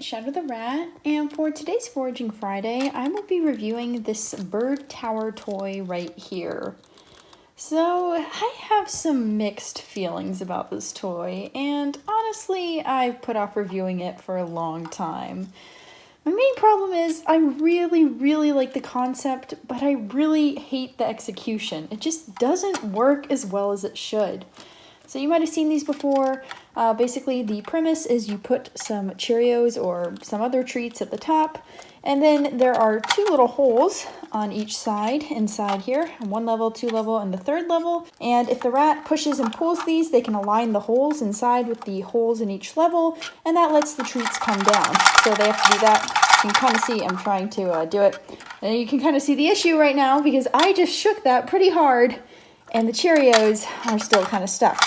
Shadow the Rat, and for today's Foraging Friday, I will be reviewing this bird tower toy right here. So, I have some mixed feelings about this toy, and honestly, I've put off reviewing it for a long time. My main problem is I really like the concept, but I really hate the execution. It just doesn't work as well as it should. So you might have seen these before. Basically, the premise is you put some Cheerios or some other treats at the top, and then there are two little holes on each side inside here, one level, two level, and the third level. And if the rat pushes and pulls these, they can align the holes inside with the holes in each level, and that lets the treats come down. So they have to do that. You can kind of see I'm trying to do it. And you can kind of see the issue right now because I just shook that pretty hard, and the Cheerios are still kind of stuck.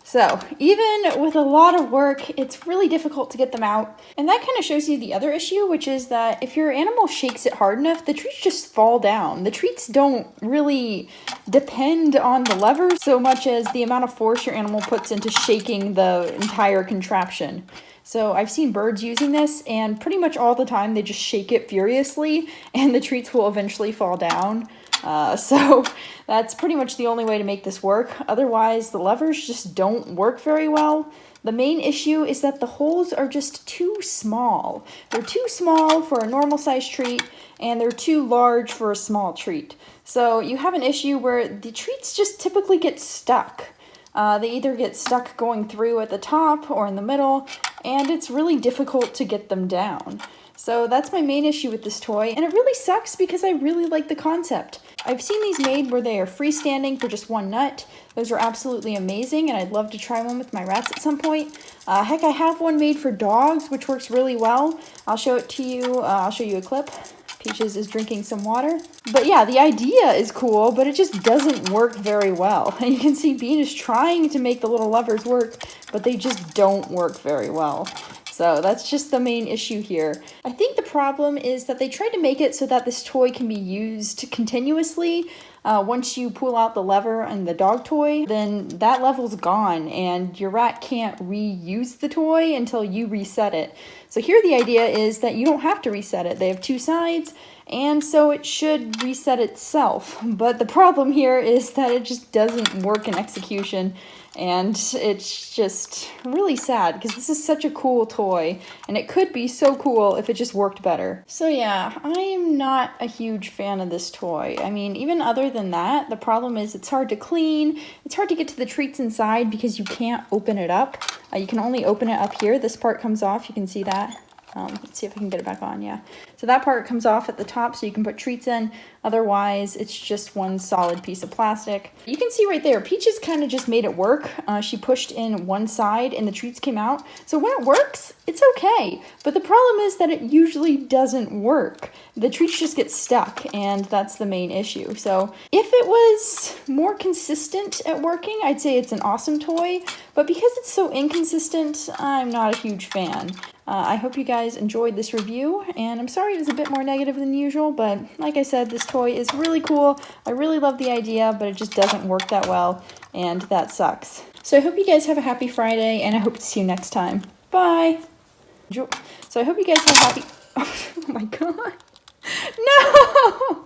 So even with a lot of work, it's really difficult to get them out. And that kind of shows you the other issue, which is that if your animal shakes it hard enough, the treats just fall down. The treats don't really depend on the lever so much as the amount of force your animal puts into shaking the entire contraption. So I've seen birds using this, and pretty much all the time they just shake it furiously, and the treats will eventually fall down. So that's pretty much the only way to make this work. Otherwise, the levers just don't work very well. The main issue is that the holes are just too small. They're too small for a normal size treat, and they're too large for a small treat. So you have an issue where the treats just typically get stuck. They either get stuck going through at the top or in the middle, and it's really difficult to get them down. So that's my main issue with this toy, and it really sucks because I really like the concept. I've seen these made where they are freestanding for just one nut. Those are absolutely amazing, and I'd love to try one with my rats at some point. Heck, I have one made for dogs, which works really well. I'll show it to you. I'll show you a clip. Peaches is drinking some water. But yeah, the idea is cool, but it just doesn't work very well. And you can see Bean is trying to make the little levers work, but they just don't work very well. So that's just the main issue here. I think the problem is that they tried to make it so that this toy can be used continuously. Once you pull out the lever and the dog toy, then that level's gone and your rat can't reuse the toy until you reset it. So here the idea is that you don't have to reset it. They have two sides, and so it should reset itself. But the problem here is that it just doesn't work in execution. And it's just really sad because this is such a cool toy, and it could be so cool if it just worked better. So yeah, I am not a huge fan of this toy. I mean, even other than that, the problem is it's hard to clean. It's hard to get to the treats inside because you can't open it up. You can only open it up here. This part comes off. You can see that. Let's see if I can get it back on. Yeah. So that part comes off at the top so you can put treats in. Otherwise, it's just one solid piece of plastic. You can see right there, Peaches kind of just made it work. She pushed in one side and the treats came out. So when it works, it's okay. But the problem is that it usually doesn't work. The treats just get stuck, and that's the main issue. So if it was more consistent at working, I'd say it's an awesome toy. But because it's so inconsistent, I'm not a huge fan. I hope you guys enjoyed this review, and I'm sorry it was a bit more negative than usual, but like I said, this toy is really cool. I really love the idea, but it just doesn't work that well, and that sucks. So I hope you guys have a happy Friday, and I hope to see you next time. Bye! So I hope you guys have a happy... Oh my god! No!